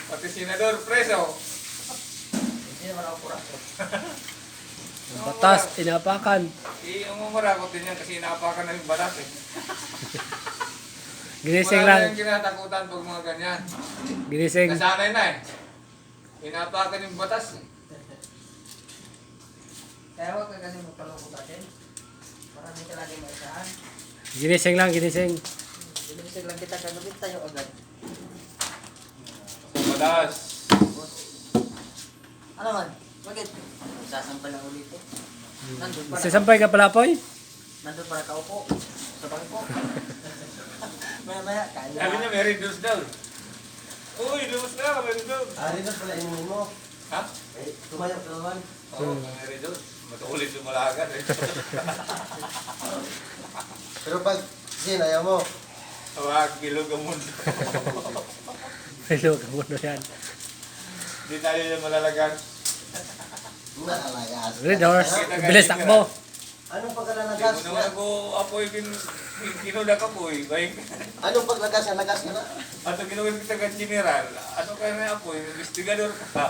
Pati senador preso. Hindi naman ako puraso. Ang batas, inapakan. Umumura ko din yan kasi inaapakan na yung batas eh. Ginising Wala lang. na yung kinatakutan pag mga ganyan. Ginising. Nasanay na eh. Inaapakan yung batas eh. Kaya huwag ka kasi magpalungkot natin. Para hindi ka lagi maisahan. Ginising lang, ginising. Binisig lang kita, kanubit tayo agad. Batas. Ano man? Bakit? Sasampal lang ulit eh. Nandun pa na. Sasampay ka pala, Poy? Nandun para kaupo. Sa bangko. Maya-maya, kaya. Sabi niya may reduce daw. Uy, lumos na, may reduce. Redos pala inumin mo. Ha? Eh, tumayo ka naman. Oo, may reduce. Matulit lumalagan eh. Pero pag sin, ayaw mo. Wag, kilog ang mundo. Hello, kamuno yan. Hindi tayo yung malalagan. Nalagas. Red horse. Bilis takbo. Anong Hindi pagkalagas? mo naman ako apoy kinulag apoy. Bay. Anong paglagas na lagas ka na? Ato ginawin kita ka general. Ano kaya na apoy? Investigador ka.